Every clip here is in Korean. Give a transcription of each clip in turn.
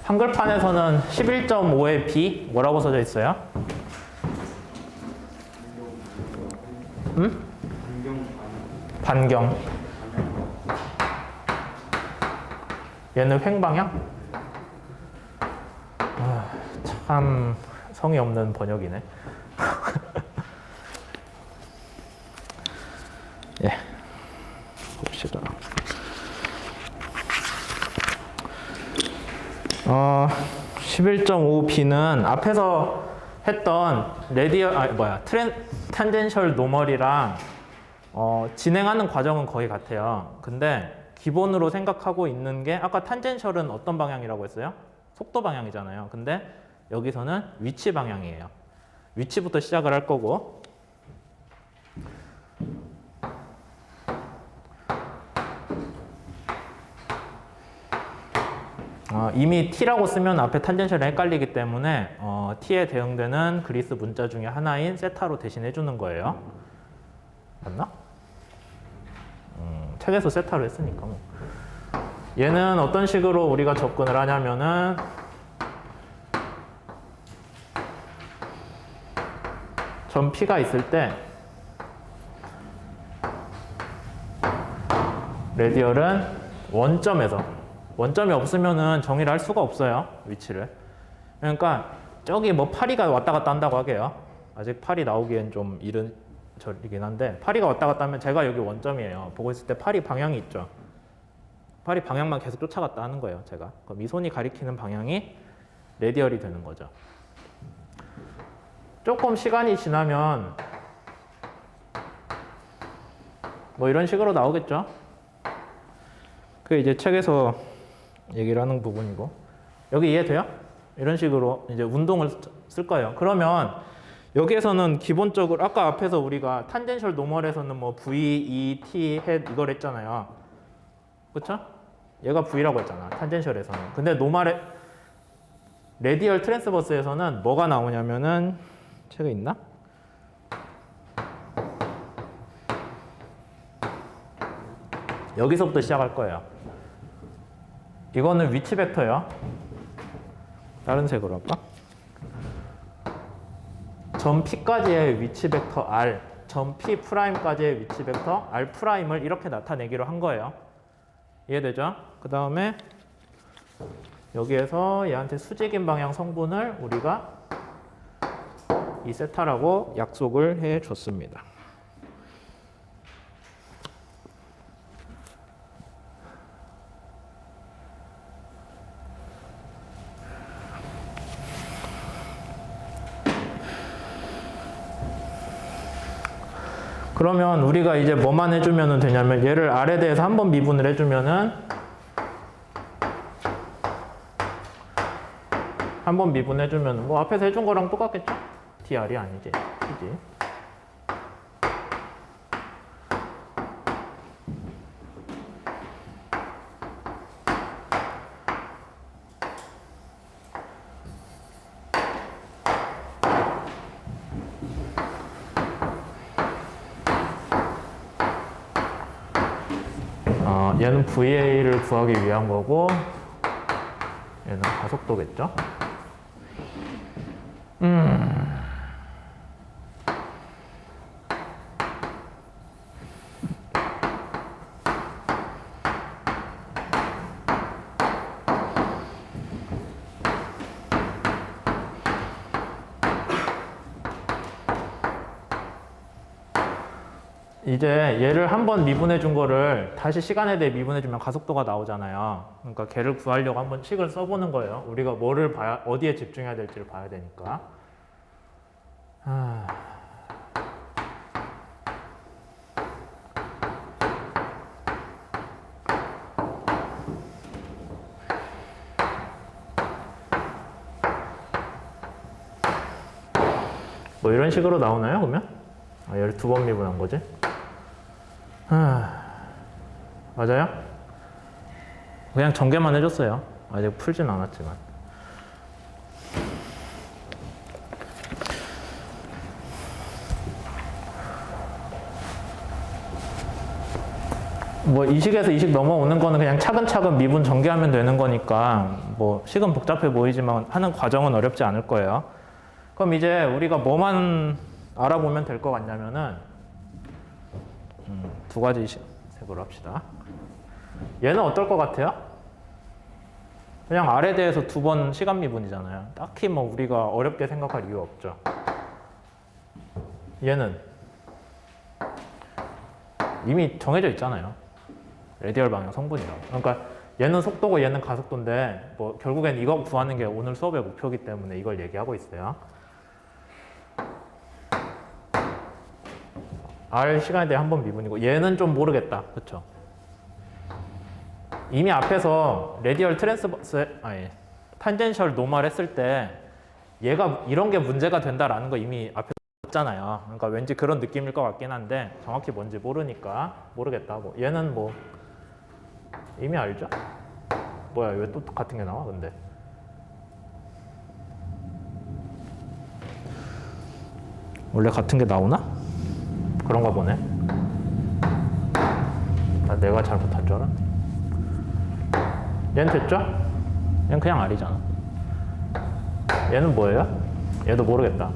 한글판에서는 11.5의 B 뭐라고 써져 있어요? 응? 반경. 얘는 횡방향? 참 성의 없는 번역이네. 예, 봅시다. 11.5b는 앞에서 했던 탄젠셜 노멀이랑 진행하는 과정은 거의 같아요. 근데 기본으로 생각하고 있는 게 아까 탄젠셜은 어떤 방향이라고 했어요? 속도 방향이잖아요. 근데 여기서는 위치 방향이에요. 위치부터 시작을 할 거고 이미 t라고 쓰면 앞에 탄젠셜이 헷갈리기 때문에 t에 대응되는 그리스 문자 중에 하나인 세타로 대신해 주는 거예요. 맞나? 책에서 세타로 했으니까 뭐. 얘는 어떤 식으로 우리가 접근을 하냐면은 점 P가 있을 때 레디얼은 원점이 없으면은 정의를 할 수가 없어요. 위치를. 그러니까 저기 뭐 파리가 왔다 갔다 한다고 하게요. 아직 파리 나오기엔 좀 이른 절이긴 한데 파리가 왔다 갔다 하면 제가 여기 원점이에요. 보고 있을 때 파리 방향이 있죠. 파리 방향만 계속 쫓아갔다 하는 거예요. 제가. 그럼 이 손이 가리키는 방향이 레디얼이 되는 거죠. 조금 시간이 지나면 뭐 이런 식으로 나오겠죠. 그게 이제 책에서 얘기를 하는 부분이고 여기 이해돼요? 이런 식으로 이제 운동을 쓸 거예요. 그러면 여기에서는 기본적으로 아까 앞에서 우리가 탄젠셜 노멀에서는 뭐 V, E, T, head 이걸 했잖아요. 그쵸? 얘가 V라고 했잖아. 탄젠셜에서는. 근데 노멀에 레디얼 트랜스버스에서는 뭐가 나오냐면은 책에 있나? 여기서부터 시작할 거예요. 이거는 위치 벡터예요. 다른 색으로 할까? 점 P까지의 위치 벡터 R, 점 P'까지의 위치 벡터 R'을 이렇게 나타내기로 한 거예요. 이해되죠? 그 다음에 여기에서 얘한테 수직인 방향 성분을 우리가 이 세타라고 약속을 해 줬습니다. 그러면 우리가 이제 뭐만 해주면 되냐면 얘를 R에 대해서 한번 미분을 해주면은 한번 미분해주면 뭐 앞에서 해준 거랑 똑같겠죠? DR이 아니지. T지. 얘는 VA를 구하기 위한 거고 얘는 가속도겠죠? 이제 얘를 한번 미분해 준 거를 다시 시간에 대해 미분해 주면 가속도가 나오잖아요. 그러니까 걔를 구하려고 한번 식을 써보는 거예요. 우리가 뭐를 봐야, 어디에 집중해야 될지를 봐야 되니까. 뭐 이런 식으로 나오나요, 그러면? 얘를 두 번 미분한 거지? 맞아요? 그냥 전개만 해줬어요. 아직 풀진 않았지만. 뭐 이식에서 이식 넘어오는 거는 그냥 차근차근 미분 전개하면 되는 거니까 뭐 식은 복잡해 보이지만 하는 과정은 어렵지 않을 거예요. 그럼 이제 우리가 뭐만 알아보면 될 것 같냐면은 두 가지 색으로 합시다. 얘는 어떨 것 같아요? 그냥 R에 대해서 두 번 시간 미분이잖아요. 딱히 뭐 우리가 어렵게 생각할 이유 없죠. 얘는 이미 정해져 있잖아요. 레디얼 방향 성분이라고. 그러니까 얘는 속도고 얘는 가속도인데 뭐 결국엔 이거 구하는 게 오늘 수업의 목표이기 때문에 이걸 얘기하고 있어요. R 시간에 대해 한 번 미분이고 얘는 좀 모르겠다. 그렇죠? 이미 앞에서 레디얼 트랜스버스 탄젠셜 노멀 했을 때 얘가 이런 게 문제가 된다라는 거 이미 앞에 봤잖아요. 그러니까 왠지 그런 느낌일 것 같긴 한데 정확히 뭔지 모르니까 모르겠다 하고 얘는 뭐 이미 알죠? 뭐야 왜 또 같은 게 나와 근데 원래 같은 게 나오나? 그런가 보네. 내가 잘못한 줄 알았네. 얘는 됐죠? 얘는 그냥 R이잖아. 얘는 뭐예요? 얘도 모르겠다.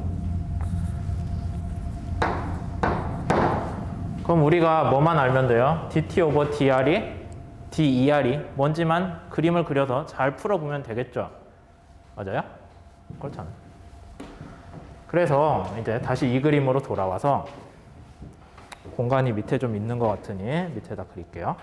그럼 우리가 뭐만 알면 돼요? dt 오버 dr이 der이 뭔지만 그림을 그려서 잘 풀어보면 되겠죠? 맞아요? 그렇잖아요. 그래서 이제 다시 이 그림으로 돌아와서 공간이 밑에 좀 있는 것 같으니 밑에다 그릴게요.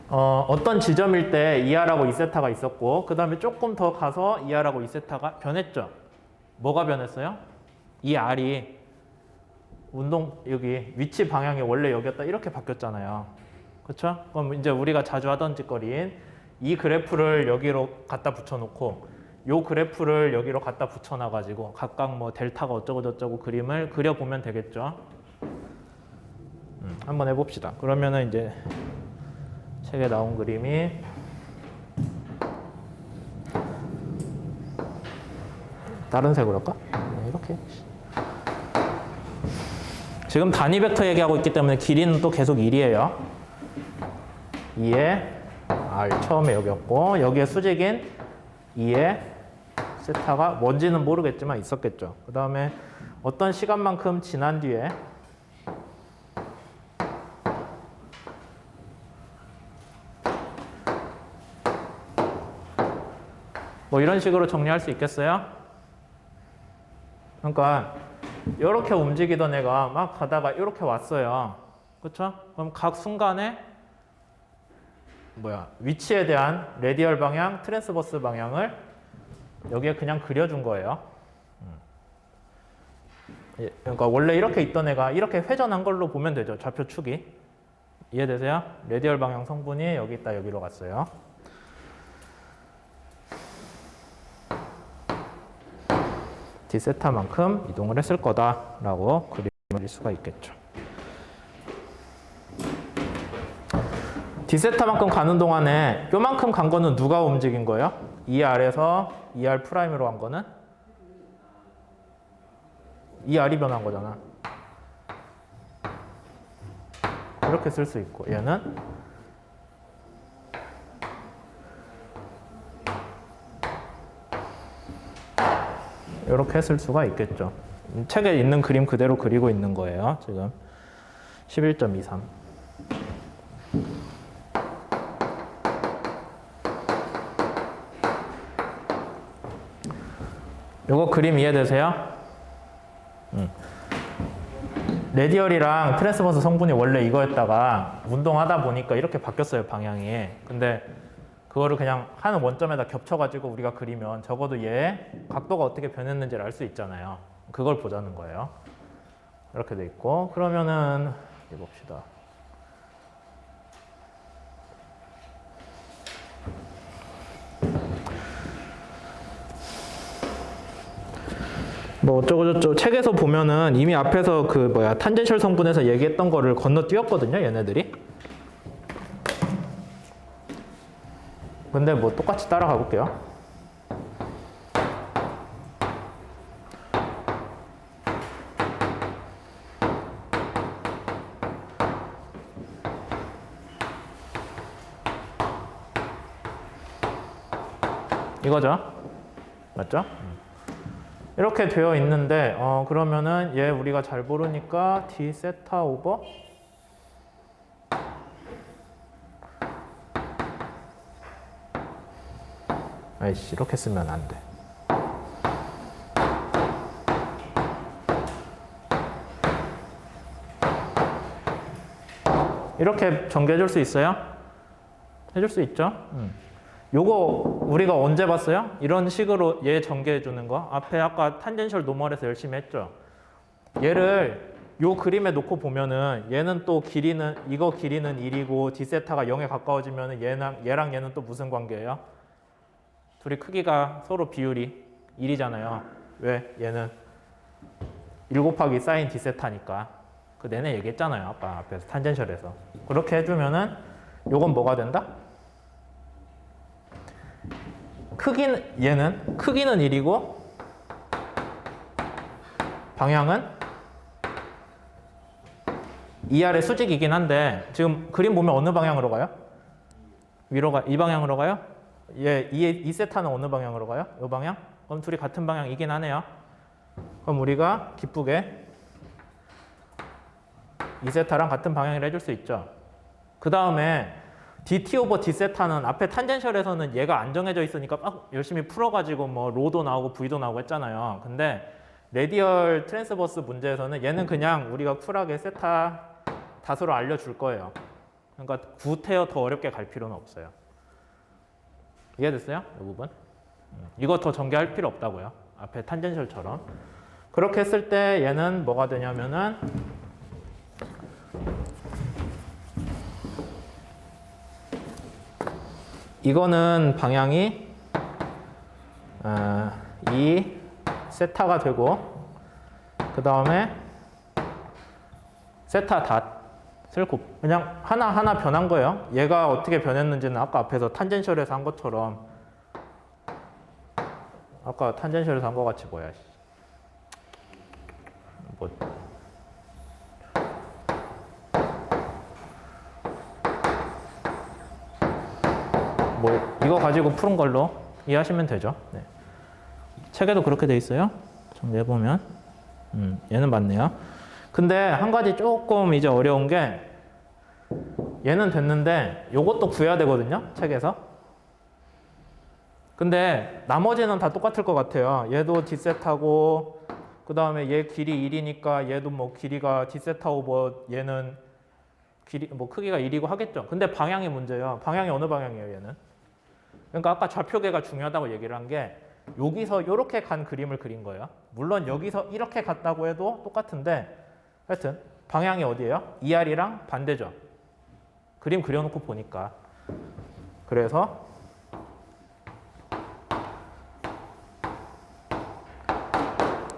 어떤 지점일 때 2R하고 2세타가 있었고 그 다음에 조금 더 가서 2R하고 2세타가 변했죠. 뭐가 변했어요? 이 R이 운동 여기 위치 방향이 원래 여기였다 이렇게 바뀌었잖아요. 그렇죠? 그럼 이제 우리가 자주 하던 짓거리인 이 그래프를 여기로 갖다 붙여놓고 요 그래프를 여기로 갖다 붙여놔가지고 각각 뭐 델타가 어쩌고 저쩌고 그림을 그려보면 되겠죠. 한번 해봅시다. 그러면은 이제 책에 나온 그림이 다른 색으로 할까? 이렇게. 지금 단위 벡터 얘기하고 있기 때문에 길이는 또 계속 1이에요. 2에 R 처음에 여기였고 여기에 수직인 2에 세타가 뭔지는 모르겠지만 있었겠죠. 그 다음에 어떤 시간만큼 지난 뒤에 뭐 이런 식으로 정리할 수 있겠어요? 그러니까 이렇게 움직이던 애가 막 가다가 이렇게 왔어요. 그렇죠? 그럼 각 순간에 위치에 대한 레디얼 방향, 트랜스버스 방향을 여기에 그냥 그려준 거예요. 그러니까 원래 이렇게 있던 애가 이렇게 회전한 걸로 보면 되죠. 좌표축이. 이해되세요? 레디얼 방향 성분이 여기 있다 여기로 갔어요. d세타만큼 이동을 했을 거다라고 그릴 수가 있겠죠. d세타만큼 가는 동안에 요만큼 간 거는 누가 움직인 거예요? 2R에서 2R 프라임으로 간 거는 2R이 변한 거잖아. 이렇게 쓸 수 있고 얘는 이렇게 쓸 수가 있겠죠. 책에 있는 그림 그대로 그리고 있는 거예요. 지금 11.23. 요거 그림 이해되세요? 레디얼이랑 트랜스버스 성분이 원래 이거였다가 운동하다 보니까 이렇게 바뀌었어요, 방향이. 근데 그거를 그냥 한 원점에다 겹쳐가지고 우리가 그리면 적어도 얘 각도가 어떻게 변했는지를 알 수 있잖아요. 그걸 보자는 거예요. 이렇게 돼 있고 그러면은 해봅시다. 뭐 어쩌고저쩌고 책에서 보면은 이미 앞에서 탄젠셜 성분에서 얘기했던 거를 건너뛰었거든요, 얘네들이. 근데 뭐 똑같이 따라가 볼게요. 이거죠. 맞죠? 이렇게 되어 있는데 그러면은 얘 우리가 잘 모르니까 d 세타 오버 아이씨 이렇게 쓰면 안 돼. 이렇게 전개해 줄 수 있어요? 해줄 수 있죠? 요거 우리가 언제 봤어요? 이런 식으로 얘 전개해 주는 거. 앞에 아까 탄젠셜 노멀에서 열심히 했죠. 얘를 요 그림에 놓고 보면은 얘는 또 길이는 이거 길이는 1이고 d세타가 0에 가까워지면은 얘랑 얘는 또 무슨 관계예요? 둘이 크기가 서로 비율이 1이잖아요. 왜? 얘는 1 곱하기 사인 d세타니까. 그 내내 얘기했잖아요. 아까 앞에서 탄젠셜에서. 그렇게 해주면은 요건 뭐가 된다? 크기는 1이고 방향은 이 아래 수직이긴 한데 지금 그림 보면 어느 방향으로 가요? 위로 이 방향으로 가요? 이 세타는 어느 방향으로 가요? 이 방향? 그럼 둘이 같은 방향이긴 하네요. 그럼 우리가 기쁘게 이 세타랑 같은 방향이라 해줄 수 있죠. 그 다음에 dt 오버 d 세타는 앞에 탄젠셜에서는 얘가 안 정해져 있으니까 막 열심히 풀어가지고 뭐 로도 나오고 v도 나오고 했잖아요. 근데 레디얼 트랜스버스 문제에서는 얘는 그냥 우리가 쿨하게 세타 다수로 알려줄 거예요. 그러니까 구태여 더 어렵게 갈 필요는 없어요. 이해됐어요? 이 부분? 이거 더 전개할 필요 없다고요. 앞에 탄젠셜처럼. 그렇게 했을 때 얘는 뭐가 되냐면은 이거는 방향이 이 세타가 되고 그 다음에 세타 닷을 그냥 하나하나 변한 거예요. 얘가 어떻게 변했는지는 아까 앞에서 탄젠셜에서 한 것처럼 아까 탄젠셜에서 한 거 같이 뭐야 뭐 이거 가지고 푸는 걸로 이해하시면 되죠. 네. 책에도 그렇게 돼 있어요. 정리해보면 얘는 맞네요. 근데 한 가지 조금 이제 어려운 게 얘는 됐는데 요것도 구해야 되거든요. 책에서. 근데 나머지는 다 똑같을 것 같아요. 얘도 d세타고 그 다음에 얘 길이 1이니까 얘도 뭐 길이가 d세타 오버 얘는 길이 뭐 크기가 1이고 하겠죠. 근데 방향이 문제예요. 방향이 어느 방향이에요, 얘는? 그러니까 아까 좌표계가 중요하다고 얘기를 한 게 여기서 이렇게 간 그림을 그린 거예요. 물론 여기서 이렇게 갔다고 해도 똑같은데 하여튼 방향이 어디예요? ER이랑 반대죠. 그림 그려놓고 보니까. 그래서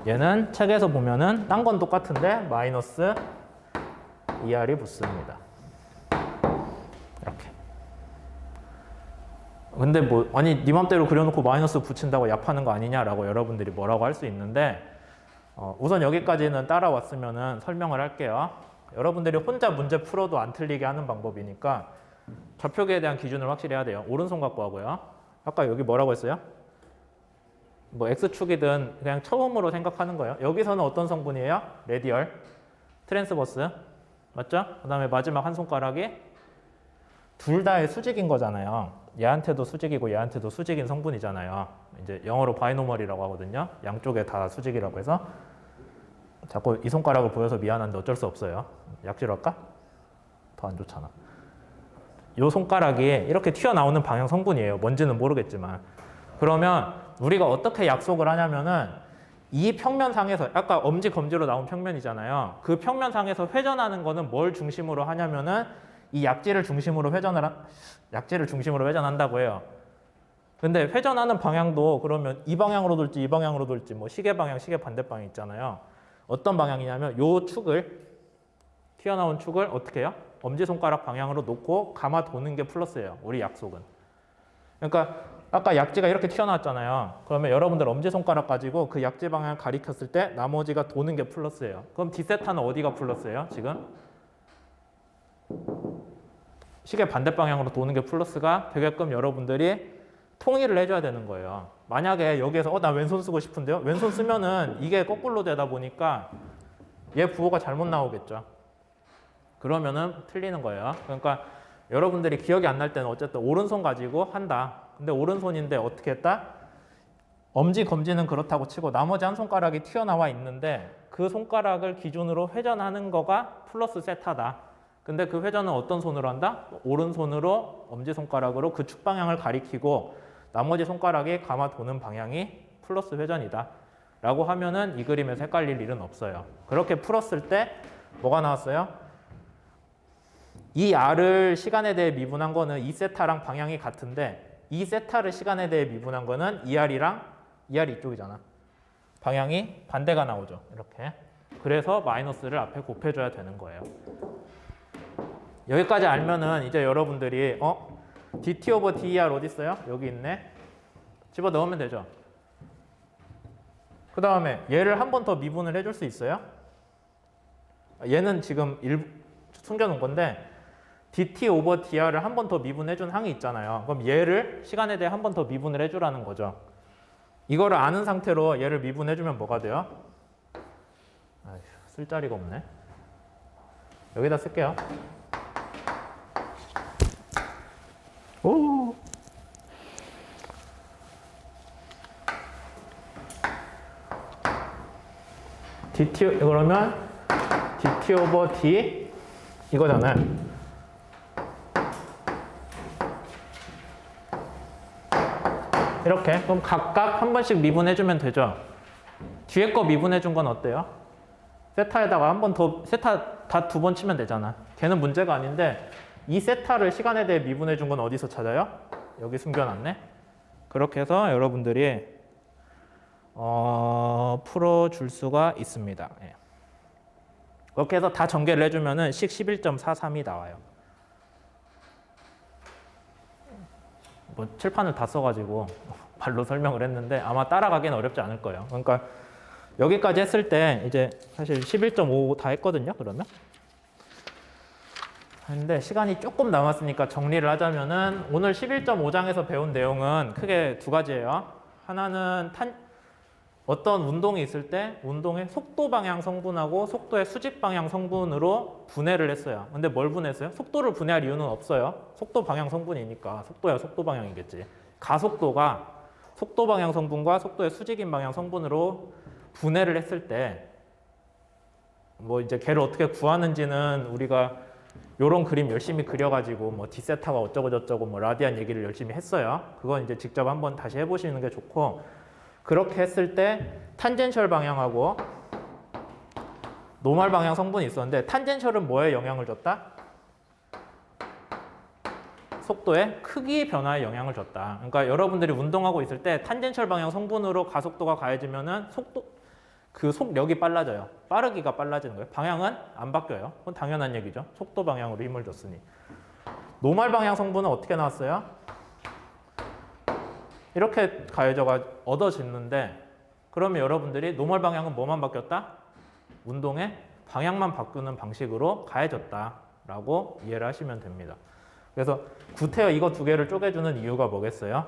얘는 책에서 보면은 딴 건 똑같은데 마이너스 ER이 붙습니다. 이렇게. 근데 뭐 아니 네 맘대로 그려놓고 마이너스 붙인다고 얍하는 거 아니냐라고 여러분들이 뭐라고 할 수 있는데 우선 여기까지는 따라왔으면은 설명을 할게요. 여러분들이 혼자 문제 풀어도 안 틀리게 하는 방법이니까 좌표계에 대한 기준을 확실히 해야 돼요. 오른손 갖고 하고요. 아까 여기 뭐라고 했어요? 뭐 X축이든 그냥 처음으로 생각하는 거예요. 여기서는 어떤 성분이에요? 레디얼 트랜스버스 맞죠? 그 다음에 마지막 한 손가락이 둘 다의 수직인 거잖아요. 얘한테도 수직이고 얘한테도 수직인 성분이잖아요. 이제 영어로 바이노멀이라고 하거든요. 양쪽에 다 수직이라고 해서 자꾸 이 손가락을 보여서 미안한데 어쩔 수 없어요. 약지로 할까? 더 안 좋잖아. 이 손가락이 이렇게 튀어나오는 방향 성분이에요. 뭔지는 모르겠지만. 그러면 우리가 어떻게 약속을 하냐면은 이 평면상에서 아까 엄지 검지로 나온 평면이잖아요. 그 평면상에서 회전하는 거는 뭘 중심으로 하냐면은 이 약지를 중심으로 회전한다고 해요. 근데 회전하는 방향도 그러면 이 방향으로 돌지 이 방향으로 돌지 뭐 시계 방향, 시계 반대 방향 있잖아요. 어떤 방향이냐면 요 축을 튀어나온 축을 어떻게 해요? 엄지손가락 방향으로 놓고 감아 도는 게 플러스예요. 우리 약속은. 그러니까 아까 약지가 이렇게 튀어나왔잖아요. 그러면 여러분들 엄지손가락 가지고 그 약지 방향을 가리켰을 때 나머지가 도는 게 플러스예요. 그럼 d세타는 어디가 플러스예요? 지금? 시계 반대 방향으로 도는 게 플러스가 되게끔 여러분들이 통일을 해줘야 되는 거예요. 만약에 여기에서 나 왼손 쓰고 싶은데요? 왼손 쓰면은 이게 거꾸로 되다 보니까 얘 부호가 잘못 나오겠죠. 그러면은 틀리는 거예요. 그러니까 여러분들이 기억이 안 날 때는 어쨌든 오른손 가지고 한다. 근데 오른손인데 어떻게 했다? 엄지, 검지는 그렇다고 치고 나머지 한 손가락이 튀어나와 있는데 그 손가락을 기준으로 회전하는 거가 플러스 세타다. 근데 그 회전은 어떤 손으로 한다? 오른손으로 엄지손가락으로 그 축 방향을 가리키고 나머지 손가락이 감아 도는 방향이 플러스 회전이다. 라고 하면은 이 그림에서 헷갈릴 일은 없어요. 그렇게 풀었을 때 뭐가 나왔어요? 이 R을 시간에 대해 미분한 거는 2세타랑 방향이 같은데 2세타를 시간에 대해 미분한 거는 2R이랑 2R이 이쪽이잖아. 방향이 반대가 나오죠. 이렇게. 그래서 마이너스를 앞에 곱해줘야 되는 거예요. 여기까지 알면은 이제 여러분들이 dt 오버 der 어디 있어요? 여기 있네. 집어 넣으면 되죠. 그 다음에 얘를 한 번 더 미분을 해줄 수 있어요? 얘는 지금 숨겨놓은 건데 dt 오버 dr을 한 번 더 미분해준 항이 있잖아요. 그럼 얘를 시간에 대해 한 번 더 미분을 해주라는 거죠. 이거를 아는 상태로 얘를 미분해주면 뭐가 돼요? 아휴, 쓸 자리가 없네. 여기다 쓸게요. 오. dt 그러면 dt 오버 d 이거잖아요. 이렇게 그럼 각각 한 번씩 미분해주면 되죠. 뒤에 거 미분해준 건 어때요? 세타에다가 한 번 더 세타 다 두 번 치면 되잖아. 걔는 문제가 아닌데 이 세타를 시간에 대해 미분해준 건 어디서 찾아요? 여기 숨겨놨네. 그렇게 해서 여러분들이 풀어줄 수가 있습니다. 예. 그렇게 해서 다 전개를 해주면은 식 11.43이 나와요. 뭐 칠판을 다 써가지고 말로 설명을 했는데 아마 따라가기는 어렵지 않을 거예요. 그러니까 여기까지 했을 때 이제 사실 11.5 다 했거든요. 그러면 근데 시간이 조금 남았으니까 정리를 하자면은 오늘 11.5장에서 배운 내용은 크게 두 가지예요. 하나는 어떤 운동이 있을 때 운동의 속도 방향 성분하고 속도의 수직 방향 성분으로 분해를 했어요. 근데 뭘 분해했어요? 속도를 분해할 이유는 없어요. 속도 방향 성분이니까 속도야 속도 방향이겠지. 가속도가 속도 방향 성분과 속도의 수직인 방향 성분으로 분해를 했을 때 뭐 이제 걔를 어떻게 구하는지는 우리가 요런 그림 열심히 그려가지고 뭐 D세타가 어쩌고 저쩌고 뭐 라디안 얘기를 열심히 했어요. 그건 이제 직접 한번 다시 해보시는 게 좋고 그렇게 했을 때 탄젠셜 방향하고 노멀 방향 성분이 있었는데 탄젠셜은 뭐에 영향을 줬다? 속도의 크기 변화에 영향을 줬다. 그러니까 여러분들이 운동하고 있을 때 탄젠셜 방향 성분으로 가속도가 가해지면은 속력이 빨라져요. 빠르기가 빨라지는 거예요. 방향은 안 바뀌어요. 그건 당연한 얘기죠. 속도 방향으로 힘을 줬으니. 노멀 방향 성분은 어떻게 나왔어요? 이렇게 가해져가 얻어지는데 그러면 여러분들이 노멀 방향은 뭐만 바뀌었다? 운동의 방향만 바꾸는 방식으로 가해졌다라고 이해를 하시면 됩니다. 그래서 구태여 이거 두 개를 쪼개주는 이유가 뭐겠어요?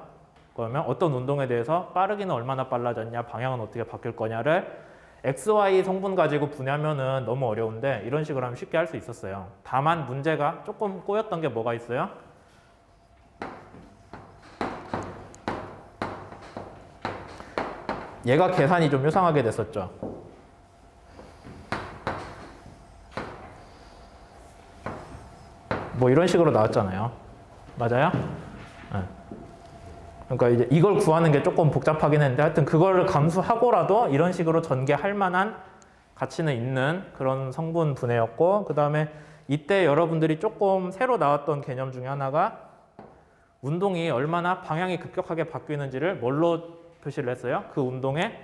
그러면 어떤 운동에 대해서 빠르기는 얼마나 빨라졌냐, 방향은 어떻게 바뀔 거냐를 XY 성분 가지고 분해하면은 너무 어려운데 이런 식으로 하면 쉽게 할 수 있었어요. 다만 문제가 조금 꼬였던 게 뭐가 있어요? 얘가 계산이 좀 요상하게 됐었죠. 뭐 이런 식으로 나왔잖아요. 맞아요? 네. 그러니까 이제 이걸 구하는 게 조금 복잡하긴 했는데 하여튼 그거를 감수하고라도 이런 식으로 전개할 만한 가치는 있는 그런 성분 분해였고 그 다음에 이때 여러분들이 조금 새로 나왔던 개념 중에 하나가 운동이 얼마나 방향이 급격하게 바뀌는지를 뭘로 표시를 했어요? 그 운동의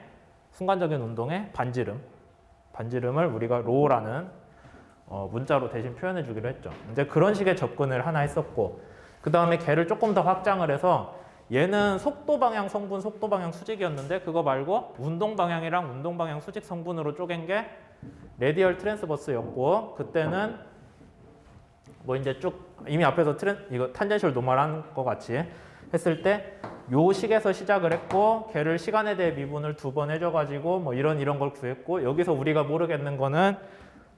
순간적인 운동의 반지름을 우리가 로라는 문자로 대신 표현해 주기로 했죠. 이제 그런 식의 접근을 하나 했었고 그 다음에 걔를 조금 더 확장을 해서 얘는 속도 방향 성분, 속도 방향 수직이었는데 그거 말고 운동 방향이랑 운동 방향 수직 성분으로 쪼갠 게 레디얼 트랜스버스였고 그때는 뭐 이제 쭉 이미 앞에서 이거 탄젠셜 노멀한 거 같이 했을 때 요 식에서 시작을 했고 걔를 시간에 대해 미분을 2번 해줘가지고 뭐 이런 걸 구했고 여기서 우리가 모르겠는 거는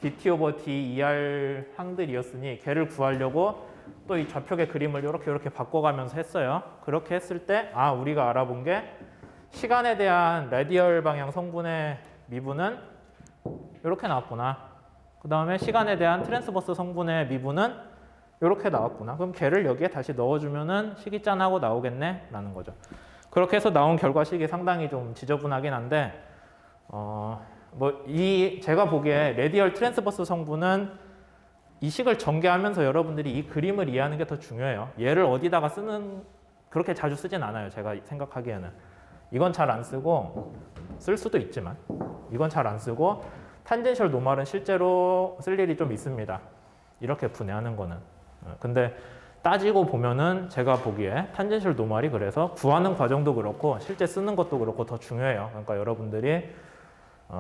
dt 오버 d er 항들이었으니 걔를 구하려고 또 이 좌표의 그림을 이렇게 바꿔가면서 했어요. 그렇게 했을 때 우리가 알아본 게 시간에 대한 라디얼 방향 성분의 미분은 이렇게 나왔구나. 그 다음에 시간에 대한 트랜스버스 성분의 미분은 이렇게 나왔구나. 그럼 걔를 여기에 다시 넣어주면은 식이 짠하고 나오겠네? 라는 거죠. 그렇게 해서 나온 결과식이 상당히 좀 지저분하긴 한데, 제가 보기에 레디얼 트랜스버스 성분은 이 식을 전개하면서 여러분들이 이 그림을 이해하는 게 더 중요해요. 얘를 어디다가 그렇게 자주 쓰진 않아요. 제가 생각하기에는. 이건 잘 안 쓰고, 쓸 수도 있지만, 이건 잘 안 쓰고, 탄젠셜 노멀은 실제로 쓸 일이 좀 있습니다. 이렇게 분해하는 거는. 근데 따지고 보면은 제가 보기에 탄젠셜 노멀이 그래서 구하는 과정도 그렇고 실제 쓰는 것도 그렇고 더 중요해요. 그러니까 여러분들이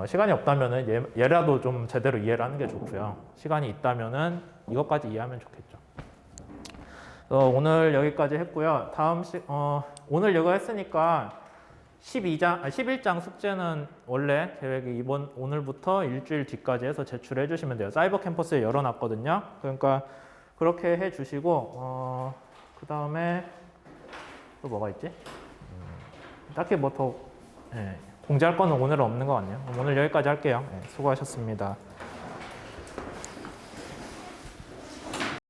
시간이 없다면은 얘라도 좀 제대로 이해를 하는 게 좋고요. 시간이 있다면은 이것까지 이해하면 좋겠죠. 오늘 여기까지 했고요. 오늘 이거 했으니까 11장 숙제는 원래 계획이 오늘부터 일주일 뒤까지 해서 제출해 주시면 돼요. 사이버 캠퍼스에 열어놨거든요. 그러니까 그렇게 해 주시고, 그 다음에 또 뭐가 있지? 딱히 공지할 거는 오늘은 없는 것 같네요. 오늘 여기까지 할게요. 수고하셨습니다.